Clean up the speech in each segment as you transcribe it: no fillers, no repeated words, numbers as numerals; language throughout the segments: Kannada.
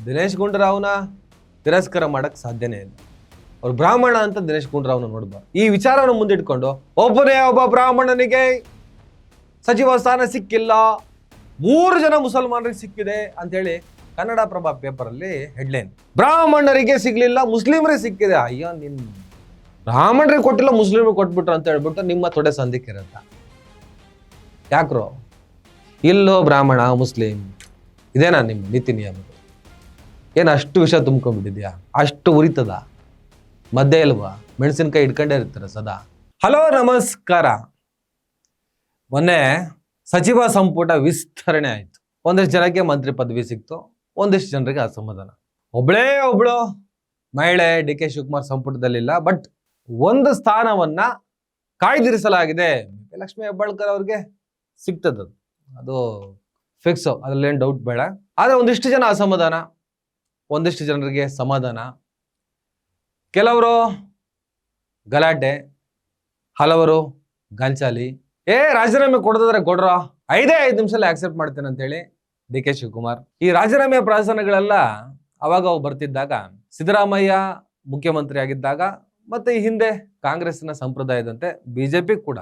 ದಿನೇಶ್ ಗುಂಡೂರಾವ್ನ ತಿರಸ್ಕಾರ ಮಾಡಕ್ ಸಾಧ್ಯನೇ ಇಲ್ಲ. ಅವ್ರು ಬ್ರಾಹ್ಮಣ ಅಂತ ದಿನೇಶ್ ಗುಂಡೂರಾವ್ನ ನೋಡ್ಬಾರ್ದು. ಈ ವಿಚಾರವನ್ನು ಮುಂದಿಟ್ಕೊಂಡು ಒಬ್ಬನೇ ಒಬ್ಬ ಬ್ರಾಹ್ಮಣನಿಗೆ ಸಚಿವ ಸ್ಥಾನ ಸಿಕ್ಕಿಲ್ಲ, 3 ಜನ ಮುಸಲ್ಮಾನರಿಗೆ ಸಿಕ್ಕಿದೆ ಅಂತೇಳಿ ಕನ್ನಡಪ್ರಭ ಪೇಪರಲ್ಲಿ ಹೆಡ್ಲೈನ್. ಬ್ರಾಹ್ಮಣರಿಗೆ ಸಿಗ್ಲಿಲ್ಲ, ಮುಸ್ಲಿಮರಿಗೆ ಸಿಕ್ಕಿದೆ. ಅಯ್ಯೋ, ನಿನ್ ಬ್ರಾಹ್ಮಣರಿಗೆ ಕೊಟ್ಟಿಲ್ಲ, ಮುಸ್ಲಿಮರಿಗೆ ಕೊಟ್ಬಿಟ್ರು ಅಂತ ಹೇಳ್ಬಿಟ್ಟು ನಿಮ್ಮ ತೊಡೆ ಸಂದಿಕ್ಕಿರತ್ತ. ಯಾಕ್ರೋ ಇಲ್ಲೋ ಬ್ರಾಹ್ಮಣ ಮುಸ್ಲಿಂ ಇದೇನಾ ನಿಮ್ಮ ನೀತಿ ನಿಯಮಗಳು? ಏನು ಅಷ್ಟು ವಿಷಯ ತುಂಬ್ಕೊಂಡ್ಬಿಟ್ಟಿದ್ಯಾ? ಅಷ್ಟು ಉರಿತದ? ಮದ್ದೆ ಇಲ್ವಾ? ಮೆಣಸಿನ್ಕಾಯಿ ಇಟ್ಕೊಂಡೇ ಇರ್ತಾರೆ ಸದಾ. ಹಲೋ ನಮಸ್ಕಾರ. ಮೊನ್ನೆ ಸಚಿವ ಸಂಪುಟ ವಿಸ್ತರಣೆ ಆಯ್ತು. ಒಂದಿಷ್ಟು ಜನಕ್ಕೆ ಮಂತ್ರಿ ಪದವಿ ಸಿಕ್ತು, ಒಂದಿಷ್ಟು ಜನರಿಗೆ ಅಸಮಾಧಾನ. ಒಬ್ಳು ಮಹಿಳೆ ಡಿ.ಕೆ. ಶಿವಕುಮಾರ್ ಸಂಪುಟದಲ್ಲಿಲ್ಲ, ಬಟ್ ಒಂದು ಸ್ಥಾನವನ್ನ ಕಾಯ್ದಿರಿಸಲಾಗಿದೆ. ಲಕ್ಷ್ಮೀ ಹೆಬ್ಬಾಳ್ಕರ್ ಅವ್ರಿಗೆ ಸಿಗ್ತದ, ಅದು ಫಿಕ್ಸ್, ಅದ್ರಲ್ಲೇನು ಡೌಟ್ ಬೇಡ. ಆದ್ರೆ ಒಂದಿಷ್ಟು ಜನ ಅಸಮಾಧಾನ, ಒಂದಿಷ್ಟು ಜನರಿಗೆ ಸಮಾಧಾನ. ಕೆಲವರು ಗಲಾಟೆ, ಹಲವರು ಗಂಚಾಲಿ. ರಾಜೀನಾಮೆ ಕೊಡೋದಾದ್ರೆ ಕೊಡ್ರ, 5 ನಿಮಿಷದಲ್ಲಿ ಆಕ್ಸೆಪ್ಟ್ ಮಾಡ್ತೇನೆ ಅಂತೇಳಿ ಡಿ.ಕೆ. ಶಿವಕುಮಾರ್. ಈ ರಾಜೀನಾಮೆ ಪ್ರಹಸನಗಳೆಲ್ಲ ಅವಾಗ ಬರ್ತಿದ್ದಾಗ, ಸಿದ್ದರಾಮಯ್ಯ ಮುಖ್ಯಮಂತ್ರಿ ಆಗಿದ್ದಾಗ, ಮತ್ತೆ ಈ ಹಿಂದೆ ಕಾಂಗ್ರೆಸ್ನ ಸಂಪ್ರದಾಯದಂತೆ ಬಿಜೆಪಿ ಕೂಡ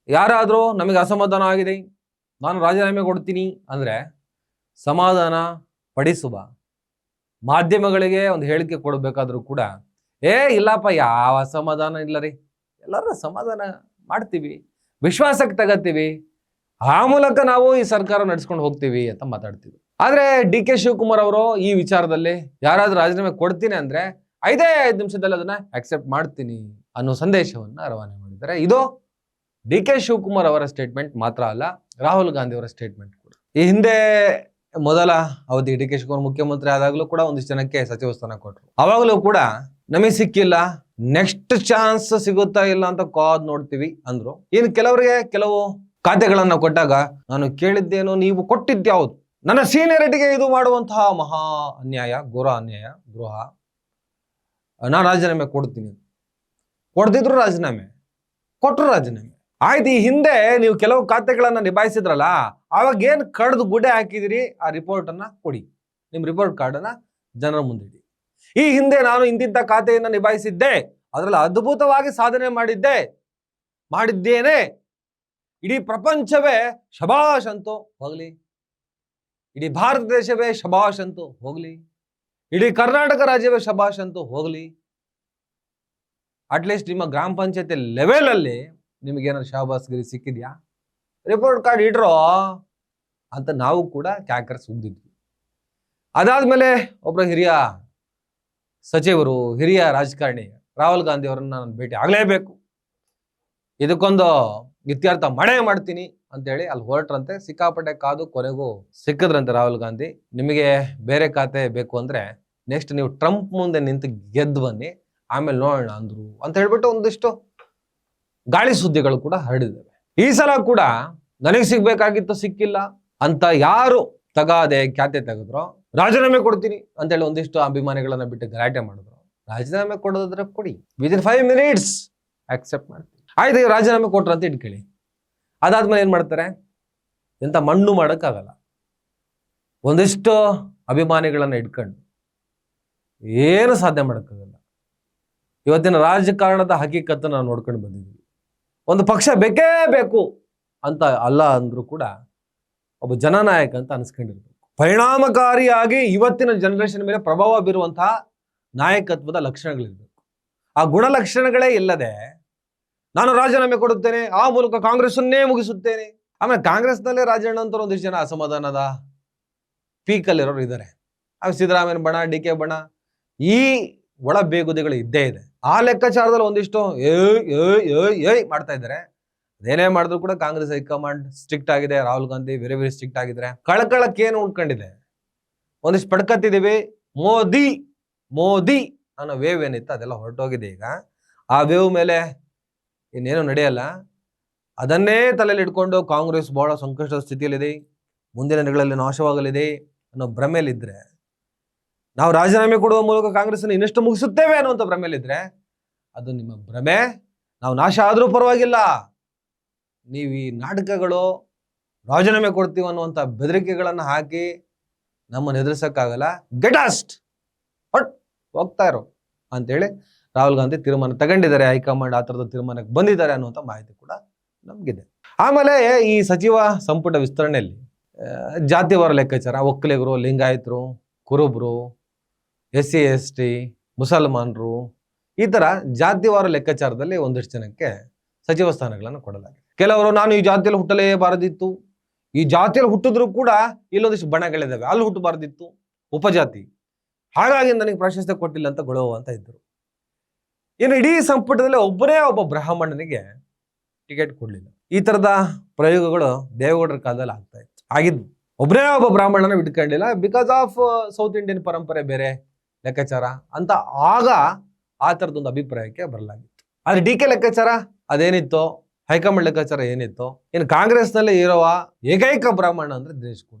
ಯಾರಾದರೂ ನಮಗೆ ಅಸಮಾಧಾನ ಆಗಿದೆ, ನಾನು ರಾಜೀನಾಮೆ ಕೊಡ್ತೀನಿ ಅಂದ್ರೆ ಸಮಾಧಾನ ಪಡಿಸುವ ಮಾಧ್ಯಮಗಳಿಗೆ ಒಂದು ಹೇಳಿಕೆ ಕೊಡಬೇಕಾದ್ರೂ ಕೂಡ ಇಲ್ಲಪ್ಪ, ಯಾವ ಅಸಮಾಧಾನ ಇಲ್ಲ ರೀ, ಎಲ್ಲರೂ ಸಮಾಧಾನ ಮಾಡ್ತೀವಿ, ವಿಶ್ವಾಸಕ್ಕೆ ತಗತ್ತೀವಿ, ಆ ಮೂಲಕ ನಾವು ಈ ಸರ್ಕಾರ ನಡೆಸ್ಕೊಂಡು ಹೋಗ್ತೀವಿ ಅಂತ ಮಾತಾಡ್ತೀವಿ. ಆದ್ರೆ ಡಿ.ಕೆ. ಶಿವಕುಮಾರ್ ಅವರು ಈ ವಿಚಾರದಲ್ಲಿ ಯಾರಾದ್ರೂ ರಾಜೀನಾಮೆ ಕೊಡ್ತೀನಿ ಅಂದ್ರೆ 5 ನಿಮಿಷದಲ್ಲಿ ಅದನ್ನ ಅಕ್ಸೆಪ್ಟ್ ಮಾಡ್ತೀನಿ ಅನ್ನೋ ಸಂದೇಶವನ್ನ ರವಾನೆ ಮಾಡಿದ್ದಾರೆ. ಇದು ಡಿ.ಕೆ. ಶಿವಕುಮಾರ್ ಅವರ ಸ್ಟೇಟ್ಮೆಂಟ್ ಮಾತ್ರ ಅಲ್ಲ, ರಾಹುಲ್ ಗಾಂಧಿ ಅವರ ಸ್ಟೇಟ್ಮೆಂಟ್ ಕೂಡ. ಈ ಹಿಂದೆ ಮೊದಲ ಅವಧಿ ಡಿ.ಕೆ. ಶಿವಕುಮಾರ್ ಮುಖ್ಯಮಂತ್ರಿ ಆದಾಗಲೂ ಕೂಡ ಒಂದಿಷ್ಟು ಜನಕ್ಕೆ ಸಚಿವ ಸ್ಥಾನ ಕೊಟ್ಟರು. ಅವಾಗಲೂ ಕೂಡ ನಮಗೆ ಸಿಕ್ಕಿಲ್ಲ, ನೆಕ್ಸ್ಟ್ ಚಾನ್ಸ್ ಸಿಗುತ್ತಾ ಇಲ್ಲ ಅಂತ ಕಾದ್ ನೋಡ್ತೀವಿ ಅಂದ್ರು. ಇನ್ನು ಕೆಲವರಿಗೆ ಕೆಲವು ಖಾತೆಗಳನ್ನ ಕೊಟ್ಟಾಗ ನಾನು ಕೇಳಿದ್ದೇನೋ, ನೀವು ಕೊಟ್ಟಿದ್ಯಾವ್ದು? ನನ್ನ ಸೀನಿಯರಿಟಿಗೆ ಇದು ಮಾಡುವಂತಹ ಮಹಾ ಅನ್ಯಾಯ, ಘೋರ ಅನ್ಯಾಯ, ದ್ರೋಹ, ನಾನು ರಾಜೀನಾಮೆ ಕೊಡ್ತೀನಿ. ಕೊಡ್ತಿದ್ರು ರಾಜೀನಾಮೆ, ಕೊಟ್ಟರು ರಾಜೀನಾಮೆ. ಆಯ್ತು, ಈ ಹಿಂದೆ ನೀವು ಕೆಲವು ಖಾತೆಗಳನ್ನ ನಿಭಾಯಿಸಿದ್ರಲ್ಲ, ಅವಾಗ ಏನ್ ಕಡ್ದು ಗುಡ್ಡೆ ಹಾಕಿದಿರಿ, ಆ ರಿಪೋರ್ಟ್ ಅನ್ನ ಕೊಡಿ, ನಿಮ್ ರಿಪೋರ್ಟ್ ಕಾರ್ಡ್ ಅನ್ನ ಜನರ ಮುಂದಿಡಿ. ಈ ಹಿಂದೆ ನಾನು ಇಂತಿಂತ ಖಾತೆಯನ್ನ ನಿಭಾಯಿಸಿದ್ದೆ, ಅದರಲ್ಲಿ ಅದ್ಭುತವಾಗಿ ಸಾಧನೆ ಮಾಡಿದ್ದೇನೆ, ಇಡೀ ಪ್ರಪಂಚವೇ ಶಬಾಷ್ ಅಂತೂ ಹೋಗ್ಲಿ, ಇಡೀ ಭಾರತ ದೇಶವೇ ಶಬಾಷ್ ಅಂತೂ ಹೋಗ್ಲಿ, ಇಡೀ ಕರ್ನಾಟಕ ರಾಜ್ಯವೇ ಶಬಾಷ್ ಅಂತೂ ಹೋಗ್ಲಿ, ಅಟ್ಲೀಸ್ಟ್ ನಿಮ್ಮ ಗ್ರಾಮ ಪಂಚಾಯತಿ ಲೆವೆಲ್ ಅಲ್ಲಿ ನಿಮಗೇನಾದ್ರು ಶಾಬಾಸ್ಗಿರಿ ಸಿಕ್ಕಿದ್ಯಾ? ರಿಪೋರ್ಟ್ ಕಾರ್ಡ್ ಇಡ್ರೋ ಅಂತ ನಾವು ಕೂಡ ಕ್ಯಾಕರ್ಸ್ ಉಗ್ದಿದ್ವಿ. ಅದಾದ್ಮೇಲೆ ಒಬ್ಬರು ಹಿರಿಯ ಸಚಿವರು, ಹಿರಿಯ ರಾಜಕಾರಣಿ ರಾಹುಲ್ ಗಾಂಧಿ ಅವರನ್ನ ನಾನು ಭೇಟಿ ಆಗ್ಲೇಬೇಕು, ಇದಕ್ಕೊಂದು ಇತ್ಯರ್ಥ ಮಾಡ್ತೀನಿ ಅಂತೇಳಿ ಅಲ್ಲಿ ಹೊರಟ್ರಂತೆ. ಸಿಕ್ಕಾಪಟ್ಟೆ ಕಾದು ಕೊನೆಗೂ ಸಿಕ್ಕಿದ್ರಂತೆ ರಾಹುಲ್ ಗಾಂಧಿ. ನಿಮಗೆ ಬೇರೆ ಖಾತೆ ಬೇಕು ಅಂದ್ರೆ ನೆಕ್ಸ್ಟ್ ನೀವು ಟ್ರಂಪ್ ಮುಂದೆ ನಿಂತು ಗೆದ್ದು ಬನ್ನಿ, ಆಮೇಲೆ ನೋಡೋಣ ಅಂದ್ರು ಅಂತ ಹೇಳ್ಬಿಟ್ಟು ಒಂದಿಷ್ಟು ಗಾಳಿ ಸುದ್ದಿಗಳು ಕೂಡ ಹರಡಿದ್ದಾವೆ. ಈ ಸಲ ಕೂಡ ನನಗೆ ಸಿಗ್ಬೇಕಾಗಿತ್ತು, ಸಿಕ್ಕಿಲ್ಲ ಅಂತ ಯಾರು ತಗಾದೆ ಖ್ಯಾತೆ ತೆಗೆದ್ರು, ರಾಜೀನಾಮೆ ಕೊಡ್ತೀನಿ ಅಂತೇಳಿ ಒಂದಿಷ್ಟು ಅಭಿಮಾನಿಗಳನ್ನ ಬಿಟ್ಟು ಗಲಾಟೆ ಮಾಡಿದ್ರು. ರಾಜೀನಾಮೆ ಕೊಡೋದಾದ್ರೆ ಕೊಡಿ, ವಿದಿನ್ 5 ಮಿನಿಟ್ಸ್ ಆಕ್ಸೆಪ್ಟ್ ಮಾಡ್ತೀನಿ. ಆಯ್ತು, ರಾಜೀನಾಮೆ ಕೊಟ್ರು ಅಂತ ಇಟ್ಕೊಳ್ಳಿ. ಅದಾದ್ಮೇಲೆ ಏನ್ ಮಾಡ್ತಾರೆ? ಎಂತ ಮಣ್ಣು ಮಾಡೋಕ್ಕಾಗಲ್ಲ. ಒಂದಿಷ್ಟು ಅಭಿಮಾನಿಗಳನ್ನ ಇಟ್ಕೊಂಡು ಏನು ಸಾಧ್ಯ ಮಾಡೋಕ್ಕಾಗಲ್ಲ. ಇವತ್ತಿನ ರಾಜಕಾರಣದ ಹಕೀಕತ್ತು ನಾವು ನೋಡ್ಕೊಂಡು ಬಂದಿದ್ವಿ. ಒಂದು ಪಕ್ಷ ಬೇಕೇ ಬೇಕು ಅಂತ ಅಲ್ಲ ಅಂದ್ರೂ ಕೂಡ ಒಬ್ಬ ಜನನಾಯಕ ಅಂತ ಅನ್ಸ್ಕೊಂಡಿರ್ಬೇಕು. ಪರಿಣಾಮಕಾರಿಯಾಗಿ ಇವತ್ತಿನ ಜನರೇಷನ್ ಮೇಲೆ ಪ್ರಭಾವ ಬೀರುವಂತಹ ನಾಯಕತ್ವದ ಲಕ್ಷಣಗಳಿರ್ಬೇಕು. ಆ ಗುಣಲಕ್ಷಣಗಳೇ ಇಲ್ಲದೆ ನಾನು ರಾಜೀನಾಮೆ ಕೊಡುತ್ತೇನೆ, ಆ ಮೂಲಕ ಕಾಂಗ್ರೆಸ್ಸನ್ನೇ ಮುಗಿಸುತ್ತೇನೆ. ಆಮೇಲೆ ಕಾಂಗ್ರೆಸ್ನಲ್ಲೇ ರಾಜಣ್ಣ ಅಂತ ಒಂದಿಷ್ಟು ಜನ ಅಸಮಾಧಾನದ ಪೀಕಲ್ಲಿರೋರು ಇದ್ದಾರೆ. ಸಿದ್ದರಾಮಯ್ಯ ಬಣ, ಡಿ.ಕೆ. ಬಣ, ಈ ಒಳ ಬೇಗುದಿಗಳು ಇದ್ದೇ ಇದೆ. ಆ ಲೆಕ್ಕಾಚಾರದಲ್ಲಿ ಒಂದಿಷ್ಟು ಮಾಡ್ತಾ ಇದ್ದಾರೆ. ಅದೇನೇ ಮಾಡಿದ್ರು ಕೂಡ ಕಾಂಗ್ರೆಸ್ ಹೈಕಮಾಂಡ್ ಸ್ಟ್ರಿಕ್ಟ್ ಆಗಿದೆ. Rahul Gandhi very very strict ಆಗಿದ್ರೆ. ಕಳಕಳಕ್ಕೆ ಏನು ಉಳ್ಕೊಂಡಿದೆ? ಒಂದಿಷ್ಟು ಪಡ್ಕತ್ತಿದ್ದೀವಿ. ಮೋದಿ ಅನ್ನೋ ವೇವ್ ಏನಿತ್ತು ಅದೆಲ್ಲ ಹೊರಟೋಗಿದೆ. ಈಗ ಆ ವೇವ್ ಮೇಲೆ ಇನ್ನೇನು ನಡೆಯಲ್ಲ. ಅದನ್ನೇ ತಲೆಯಲ್ಲಿ ಇಟ್ಕೊಂಡು ಕಾಂಗ್ರೆಸ್ ಬಹಳ ಸಂಕಷ್ಟದ ಸ್ಥಿತಿಯಲ್ಲಿದೆ, ಮುಂದಿನ ದಿನಗಳಲ್ಲಿ ನಾಶವಾಗಲಿದೆ ಅನ್ನೋ ಭ್ರಮೆಯಲ್ಲಿದ್ರೆ, ನಾವು ರಾಜೀನಾಮೆ ಕೊಡುವ ಮೂಲಕ ಕಾಂಗ್ರೆಸ್ನ ಇನ್ನಷ್ಟು ಮುಗಿಸುತ್ತೇವೆ ಅನ್ನುವಂಥ ಭ್ರಮೆಯಲ್ಲಿದ್ರೆ, ಅದು ನಿಮ್ಮ ಭ್ರಮೆ. ನಾವು ನಾಶ ಆದರೂ ಪರವಾಗಿಲ್ಲ, ನೀವು ಈ ನಾಟಕಗಳು ರಾಜೀನಾಮೆ ಕೊಡ್ತೀವಿ ಅನ್ನುವಂಥ ಬೆದರಿಕೆಗಳನ್ನು ಹಾಕಿ ನಮ್ಮನ್ನು ಎದುರಿಸಕ್ಕಾಗಲ್ಲ, ಗೆಟ್ ಹೊಟ್ ಹೋಗ್ತಾ ಇರೋ ಅಂತೇಳಿ ರಾಹುಲ್ ಗಾಂಧಿ ತೀರ್ಮಾನ ತಗೊಂಡಿದ್ದಾರೆ. ಹೈಕಮಾಂಡ್ ಆ ಥರದ ತೀರ್ಮಾನಕ್ಕೆ ಬಂದಿದ್ದಾರೆ ಅನ್ನುವಂಥ ಮಾಹಿತಿ ಕೂಡ ನಮಗಿದೆ. ಆಮೇಲೆ ಈ ಸಚಿವ ಸಂಪುಟ ವಿಸ್ತರಣೆಯಲ್ಲಿ ಜಾತಿವಾರ ಲೆಕ್ಕಾಚಾರ, ಒಕ್ಕಲಿಗರು, ಲಿಂಗಾಯತರು, ಕುರುಬರು, SC ST, ಮುಸಲ್ಮಾನರು, ಈ ಥರ ಜಾತಿವಾರ ಲೆಕ್ಕಾಚಾರದಲ್ಲಿ ಒಂದಿಷ್ಟು ಜನಕ್ಕೆ ಸಚಿವ ಸ್ಥಾನಗಳನ್ನು ಕೊಡಲಾಗಿದೆ. ಕೆಲವರು ನಾನು ಈ ಜಾತಿಯಲ್ಲಿ ಹುಟ್ಟಲೇಬಾರದಿತ್ತು, ಈ ಜಾತಿಯಲ್ಲಿ ಹುಟ್ಟಿದ್ರು ಕೂಡ ಇಲ್ಲೊಂದಿಷ್ಟು ಬಣಗಳಿದ್ದಾವೆ, ಅಲ್ಲಿ ಹುಟ್ಟಬಾರ್ದಿತ್ತು, ಉಪಜಾತಿ, ಹಾಗಾಗಿ ನನಗೆ ಪ್ರಾಶಸ್ತ್ಯ ಕೊಟ್ಟಿಲ್ಲ ಅಂತ ಗೊಳುವ ಅಂತ ಇದ್ದರು. ಇನ್ನು ಇಡೀ ಸಂಪುಟದಲ್ಲಿ ಒಬ್ಬ ಬ್ರಾಹ್ಮಣನಿಗೆ ಟಿಕೆಟ್ ಕೊಡಲಿಲ್ಲ. ಈ ಥರದ ಪ್ರಯೋಗಗಳು ದೇವೇಗೌಡರ ಕಾಲದಲ್ಲಿ ಆಗಿದ್ದು. ಒಬ್ಬ ಬ್ರಾಹ್ಮಣನ ಬಿಟ್ಕೊಂಡಿಲ್ಲ, ಬಿಕಾಸ್ ಆಫ್ ಸೌತ್ ಇಂಡಿಯನ್ ಪರಂಪರೆ ಬೇರೆ ಲೆಕ್ಕಾಚಾರ ಅಂತ ಆಗ ಆ ಥರದೊಂದು ಅಭಿಪ್ರಾಯಕ್ಕೆ ಬರಲಾಗಿತ್ತು. ಆದರೆ DK ಲೆಕ್ಕಾಚಾರ ಅದೇನಿತ್ತು, ಹೈಕಮಾಂಡ್ ಲೆಕ್ಕಾಚಾರ ಏನಿತ್ತು, ಇನ್ನು ಕಾಂಗ್ರೆಸ್ನಲ್ಲಿ ಇರುವ ಏಕೈಕ ಬ್ರಾಹ್ಮಣ ಅಂದ್ರೆ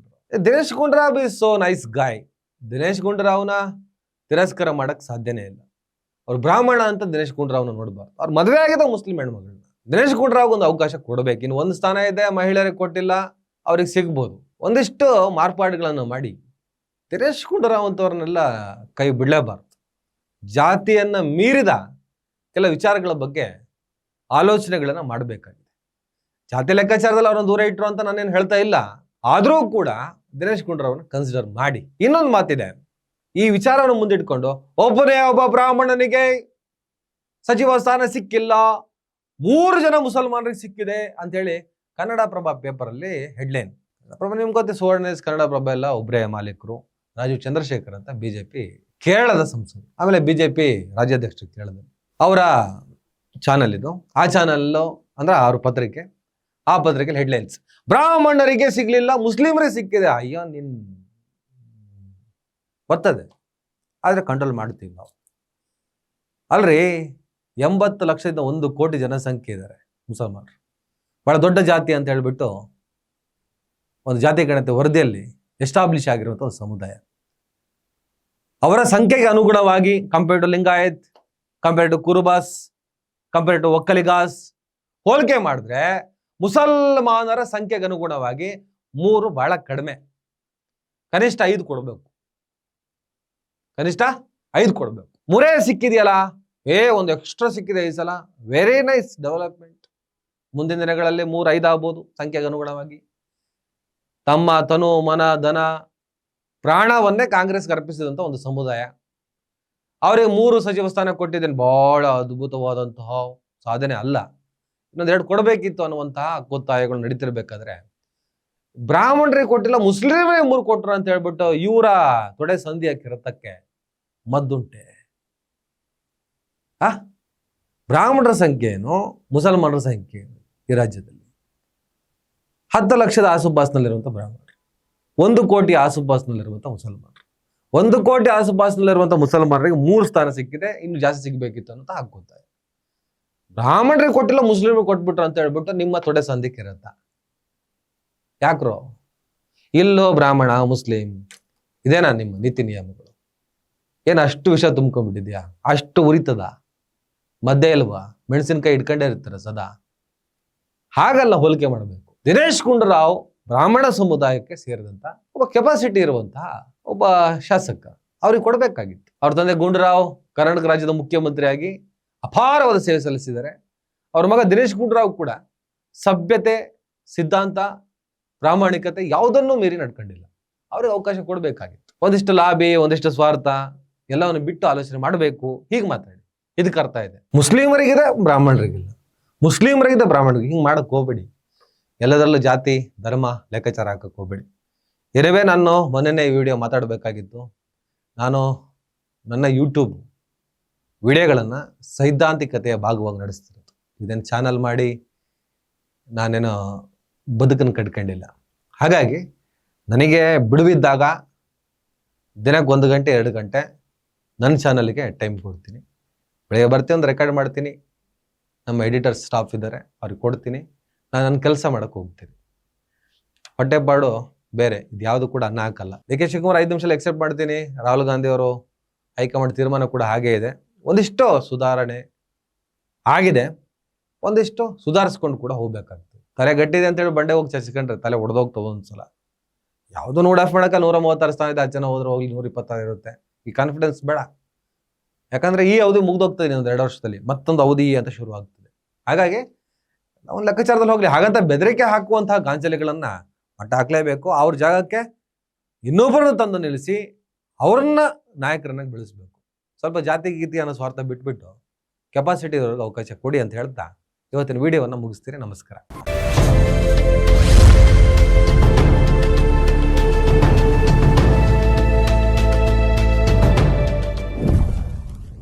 Dinesh Gundu Rao is so nice guy. Dinesh ಗುಂಡೂರಾವ್ನ ತಿರಸ್ಕಾರ ಮಾಡಕ್ ಸಾಧ್ಯನೇ ಇಲ್ಲ. ಅವ್ರು ಬ್ರಾಹ್ಮಣ ಅಂತ ದಿನೇಶ್ ಗುಂಡೂರಾವ್ನ ನೋಡಬಾರ್ದು. ಅವ್ರು ಮದುವೆ ಆಗಿದೆ ಮುಸ್ಲಿಂ ಹೆಣ್ಮಗಳನ್ನ. ದಿನೇಶ್ ಗುಂಡೂರಾವ್ ಒಂದು ಅವಕಾಶ ಕೊಡಬೇಕು. ಇನ್ನು ಒಂದು ಸ್ಥಾನ ಇದೆ, ಮಹಿಳೆಯರಿಗೆ ಕೊಟ್ಟಿಲ್ಲ, ಅವ್ರಿಗೆ ಸಿಗ್ಬೋದು. ಒಂದಿಷ್ಟು ಮಾರ್ಪಾಡುಗಳನ್ನು ಮಾಡಿ ದಿನೇಶ್ ಗುಂಡೂರಾವ್ ಅಂತವ್ರನ್ನೆಲ್ಲ ಕೈ ಬಿಡಲೇಬಾರ್ದು. ಜಾತಿಯನ್ನ ಮೀರಿದ ಕೆಲ ವಿಚಾರಗಳ ಬಗ್ಗೆ ಆಲೋಚನೆಗಳನ್ನ ಮಾಡಬೇಕಾಗಿದೆ. ಜಾತಿ ಲೆಕ್ಕಾಚಾರದಲ್ಲಿ ಅವ್ರನ್ನ ದೂರ ಇಟ್ಟರು ಅಂತ ನಾನೇನು ಹೇಳ್ತಾ ಇಲ್ಲ, ಆದರೂ ಕೂಡ ದಿನೇಶ್ ಗುಂಡೂರಾವ್ನ ಕನ್ಸಿಡರ್ ಮಾಡಿ. ಇನ್ನೊಂದು ಮಾತಿದೆ, ಈ ವಿಚಾರವನ್ನು ಮುಂದಿಟ್ಕೊಂಡು ಒಬ್ಬ ಬ್ರಾಹ್ಮಣನಿಗೆ ಸಚಿವ ಸ್ಥಾನ ಸಿಕ್ಕಿಲ್ಲ, 3 ಜನ ಮುಸಲ್ಮಾನರಿಗೆ ಸಿಕ್ಕಿದೆ ಅಂತೇಳಿ ಕನ್ನಡಪ್ರಭ ಪೇಪರ್ ಅಲ್ಲಿ ಹೆಡ್ಲೈನ್. ನಿಮ್ಗೆ ಗೊತ್ತೆ, ಸುವರ್ಣ ಕನ್ನಡಪ್ರಭ ಎಲ್ಲ ಒಬ್ಬರೇ ಮಾಲೀಕರು, ರಾಜೀವ್ ಚಂದ್ರಶೇಖರ್ ಅಂತ BJP ಕೇರಳದ ಸಂಸದರು, ಆಮೇಲೆ BJP ರಾಜ್ಯಾಧ್ಯಕ್ಷರು ಕೇರಳದಲ್ಲಿ. ಅವರ ಚಾನಲ್ ಇದು. ಆ ಚಾನಲ್ ಅಂದ್ರೆ ಅವ್ರ ಪತ್ರಿಕೆ, ಆ ಪತ್ರಿಕೆಯಲ್ಲಿ ಹೆಡ್ಲೈನ್ಸ್, ಬ್ರಾಹ್ಮಣರಿಗೆ ಸಿಗ್ಲಿಲ್ಲ, ಮುಸ್ಲಿಮರಿಗೆ ಸಿಕ್ಕಿದೆ. ಅಯ್ಯೋ, ನಿನ್ ಬರ್ತದೆ, ಆದ್ರೆ ಕಂಟ್ರೋಲ್ ಮಾಡ್ತೀವಿ ನಾವು. ಅಲ್ರಿ, 80 ಲಕ್ಷದಿಂದ 1 ಕೋಟಿ ಜನಸಂಖ್ಯೆ ಇದ್ದಾರೆ ಮುಸಲ್ಮಾನರು. ಬಹಳ ದೊಡ್ಡ ಜಾತಿ ಅಂತ ಹೇಳ್ಬಿಟ್ಟು ಒಂದು ಜಾತಿ ಗಣತಿ ವರದಿಯಲ್ಲಿ ಎಸ್ಟಾಬ್ಲಿಷ್ ಆಗಿರುವಂಥ ಒಂದು ಸಮುದಾಯ. ಅವರ ಸಂಖ್ಯೆಗೆ ಅನುಗುಣವಾಗಿ compare to Lingayat, compare to Kurubas, compare to Vokkaligas ಹೋಲಿಕೆ ಮಾಡಿದ್ರೆ ಮುಸಲ್ಮಾನರ ಸಂಖ್ಯೆಗೆ ಅನುಗುಣವಾಗಿ 3 ಬಹಳ ಕಡಿಮೆ. ಕನಿಷ್ಠ 5 ಕೊಡ್ಬೇಕು, ಕನಿಷ್ಠ 5 ಕೊಡ್ಬೇಕು. 3 ಸಿಕ್ಕಿದೆಯಲ್ಲ, ಒಂದು ಎಕ್ಸ್ಟ್ರಾ ಸಿಕ್ಕಿದೆ ಈ ಸಲ. Very nice development. ಮುಂದಿನ ದಿನಗಳಲ್ಲಿ 3-5 ಆಗ್ಬೋದು ಸಂಖ್ಯೆಗೆ ಅನುಗುಣವಾಗಿ. ತಮ್ಮ ತನು ಮನ ಧನ ಪ್ರಾಣವನ್ನೇ ಕಾಂಗ್ರೆಸ್ಗೆ ಅರ್ಪಿಸಿದಂಥ ಒಂದು ಸಮುದಾಯ. ಅವರಿಗೆ 3 ಸಚಿವ ಸ್ಥಾನ ಕೊಟ್ಟಿದ್ದೇನೆ, ಬಹಳ ಅದ್ಭುತವಾದಂತಹ ಸಾಧನೆ ಅಲ್ಲ, ಇನ್ನೊಂದೆರಡು ಕೊಡಬೇಕಿತ್ತು ಅನ್ನುವಂತಹ ಒತ್ತಾಯಗಳು ನಡೀತಿರ್ಬೇಕಾದ್ರೆ ಬ್ರಾಹ್ಮಣರಿಗೆ ಕೊಟ್ಟಿಲ್ಲ, ಮುಸ್ಲಿಮರಿಗೆ 3 ಕೊಟ್ರು ಅಂತ ಹೇಳ್ಬಿಟ್ಟು ಇವರ ತೊಡೆ ಸಂಧಿಯ ಕಿರತಕ್ಕೆ ಮದ್ದುಂಟೆ. ಬ್ರಾಹ್ಮಣರ ಸಂಖ್ಯೆ ಏನು, ಮುಸಲ್ಮಾನರ ಸಂಖ್ಯೆ ಏನು ಈ ರಾಜ್ಯದಲ್ಲಿ? 10 ಲಕ್ಷದ ಆಸುಪಾಸಿನಲ್ಲಿರುವಂಥ ಬ್ರಾಹ್ಮಣರು, 1 ಕೋಟಿ ಆಸುಪಾಸಿನಲ್ಲಿರುವಂಥ ಮುಸಲ್ಮಾನರು. 1 ಕೋಟಿ ಆಸುಪಾಸಿನಲ್ಲಿರುವಂಥ ಮುಸಲ್ಮಾನರಿಗೆ 3 ಸ್ಥಾನ ಸಿಕ್ಕಿದೆ, ಇನ್ನು ಜಾಸ್ತಿ ಸಿಗ್ಬೇಕಿತ್ತು ಅಂತ ಹಾಕೋತಾರೆ. ಬ್ರಾಹ್ಮಣರಿಗೆ ಕೊಟ್ಟಿಲ್ಲ, ಮುಸ್ಲಿಮರಿಗೆ ಕೊಟ್ಬಿಟ್ರು ಅಂತ ಹೇಳ್ಬಿಟ್ಟು ನಿಮ್ಮ ತೊಡೆ ಸಂಧಿಕ್ಕೆ ಇರತ್ತ. ಯಾಕ್ರೋ? ಇಲ್ಲೋ ಬ್ರಾಹ್ಮಣ ಮುಸ್ಲಿಂ ಇದೇನಾ ನಿಮ್ಮ ನೀತಿ ನಿಯಮಗಳು? ಏನು ಅಷ್ಟು ವಿಷಯ ತುಂಬ್ಕೊಂಡ್ಬಿಟ್ಟಿದ್ಯಾ? ಅಷ್ಟು ಉರಿತದ? ಮದ್ದೆ ಇಲ್ವಾ? ಮೆಣಸಿನಕಾಯಿ ಇಟ್ಕೊಂಡೇ ಇರ್ತಾರೆ ಸದಾ. ಹಾಗಲ್ಲ ಹೋಲಿಕೆ ಮಾಡಬೇಕು. ದಿನೇಶ್ ಗುಂಡೂರಾವ್ ಬ್ರಾಹ್ಮಣ ಸಮುದಾಯಕ್ಕೆ ಸೇರಿದಂತ ಒಬ್ಬ ಕೆಪಾಸಿಟಿ ಇರುವಂತಹ ಒಬ್ಬ ಶಾಸಕ, ಅವ್ರಿಗೆ ಕೊಡಬೇಕಾಗಿತ್ತು. ಅವ್ರ ತಂದೆ ಗುಂಡೂರಾವ್ ಕರ್ನಾಟಕ ರಾಜ್ಯದ ಮುಖ್ಯಮಂತ್ರಿಯಾಗಿ ಅಪಾರವಾದ ಸೇವೆ ಸಲ್ಲಿಸಿದ್ದಾರೆ. ಅವ್ರ ಮಗ ದಿನೇಶ್ ಗುಂಡೂರಾವ್ ಕೂಡ ಸಭ್ಯತೆ, ಸಿದ್ಧಾಂತ, ಪ್ರಾಮಾಣಿಕತೆ ಯಾವುದನ್ನೂ ಮೀರಿ ನಡ್ಕೊಂಡಿಲ್ಲ. ಅವ್ರಿಗೆ ಅವಕಾಶ ಕೊಡಬೇಕಾಗಿತ್ತು. ಒಂದಿಷ್ಟು ಲಾಬಿ, ಒಂದಿಷ್ಟು ಸ್ವಾರ್ಥ ಎಲ್ಲವನ್ನು ಬಿಟ್ಟು ಆಲೋಚನೆ ಮಾಡಬೇಕು. ಹೀಗೆ ಮಾತಾಡಿ, ಇದಕ್ಕೆ ಅರ್ಥ ಇದೆ. ಮುಸ್ಲಿಮರಿಗಿದೆ, ಬ್ರಾಹ್ಮಣರಿಗಿಲ್ಲ, ಮುಸ್ಲಿಮರಿಗಿದೆ, ಬ್ರಾಹ್ಮಣರಿಗೆ ಹಿಂಗೆ ಮಾಡಕ್ ಹೋಗ್ಬೇಡಿ. ಎಲ್ಲದರಲ್ಲೂ ಜಾತಿ ಧರ್ಮ ಲೆಕ್ಕಾಚಾರ ಹಾಕಕ್ಕೆ ಹೋಗ್ಬೇಡಿ. ಇರವೇ ನಾನು ಮೊನ್ನೆನೇ ಈ ವಿಡಿಯೋ ಮಾತಾಡಬೇಕಾಗಿತ್ತು. ನಾನು ನನ್ನ ಯೂಟ್ಯೂಬ್ ವಿಡಿಯೋಗಳನ್ನು ಸೈದ್ಧಾಂತಿಕತೆಯ ಭಾಗವಾಗಿ ನಡೆಸ್ತಿರೋದು. ಇದನ್ನು ಚಾನಲ್ ಮಾಡಿ ನಾನೇನೋ ಬದುಕನ್ನು ಕಟ್ಕೊಂಡಿಲ್ಲ. ಹಾಗಾಗಿ ನನಗೆ ಬಿಡುವಿದ್ದಾಗ ದಿನಕ್ಕೆ 1 ಗಂಟೆ 2 ಗಂಟೆ ನನ್ನ ಚಾನಲ್ಗೆ ಟೈಮ್ ಕೊಡ್ತೀನಿ. ಬೆಳಗ್ಗೆ ಬರ್ತೀನಿ, ಒಂದು ರೆಕಾರ್ಡ್ ಮಾಡ್ತೀನಿ, ನಮ್ಮ ಎಡಿಟರ್ ಸ್ಟಾಫ್ ಇದ್ದಾರೆ, ಅವ್ರಿಗೆ ಕೊಡ್ತೀನಿ, ನಾನು ನನ್ನ ಕೆಲಸ ಮಾಡೋಕ್ಕೆ ಹೋಗ್ತೀನಿ. ಹೊಟ್ಟೆಪಾಡು ಬೇರೆ, ಇದು ಯಾವುದು ಕೂಡ ಅನ್ನ ಹಾಕಲ್ಲ. DK ಶಿವಕುಮಾರ್ 5 ನಿಮಿಷದಲ್ಲಿ ಎಕ್ಸೆಪ್ಟ್ ಮಾಡ್ತೀನಿ. ರಾಹುಲ್ ಗಾಂಧಿ ಅವರು ಹೈಕಮಾಂಡ್ ತೀರ್ಮಾನ ಕೂಡ ಹಾಗೇ ಇದೆ. ಒಂದಿಷ್ಟು ಸುಧಾರಣೆ ಆಗಿದೆ, ಒಂದಿಷ್ಟು ಸುಧಾರಿಸ್ಕೊಂಡು ಕೂಡ ಹೋಗ್ಬೇಕಾಗ್ತದೆ. ತಲೆ ಗಟ್ಟಿದೆ ಅಂತೇಳಿ ಬಂಡೆ ಹೋಗಿ ಚರ್ಚಿಕೊಂಡ್ರೆ ತಲೆ ಒಡೆದೋಗ್ತದೆ ಒಂದ್ಸಲ. ಯಾವುದೋ 100 ಮಾಡಕ್ಕೆ 136 ಸ್ಥಾನ ಇದೆ, 10 ಜನ ಹೋದ್ರೆ ಹೋಗ್ಲಿ 126 ಇರುತ್ತೆ. ಈ ಕಾನ್ಫಿಡೆನ್ಸ್ ಬೇಡ. ಯಾಕಂದ್ರೆ ಈ ಅವಧಿ ಮುಗ್ದೋಗ್ತದೆ ಒಂದು 2 ವರ್ಷದಲ್ಲಿ, ಮತ್ತೊಂದು ಅವಧಿ ಅಂತ ಶುರು ಆಗ್ತದೆ. ಹಾಗಾಗಿ ಒಂದು ಲೆಕ್ಕಾಚಾರದಲ್ಲಿ ಹೋಗ್ಲಿ, ಹಾಗಂತ ಬೆದರಿಕೆ ಹಾಕುವಂತಹ ಗಾಂಚಲಿಗಳನ್ನ ಮಟ್ಟ ಹಾಕ್ಲೇಬೇಕು. ಅವ್ರ ಜಾಗಕ್ಕೆ ಇನ್ನೊಬ್ಬರನ್ನು ತಂದು ನಿಲ್ಲಿಸಿ ಅವ್ರನ್ನ ನಾಯಕರನ್ನಾಗಿ ಬೆಳೆಸಬೇಕು. ಸ್ವಲ್ಪ ಜಾತಿ ಗೀತಿ ಅನ್ನೋ ಸ್ವಾರ್ಥ ಬಿಟ್ಬಿಟ್ಟು ಕೆಪಾಸಿಟಿ ಇರೋರಿಗೆ ಅವಕಾಶ ಕೊಡಿ ಅಂತ ಹೇಳ್ತಾ ಇವತ್ತಿನ ವಿಡಿಯೋವನ್ನು ಮುಗಿಸ್ತೀರಿ. ನಮಸ್ಕಾರ.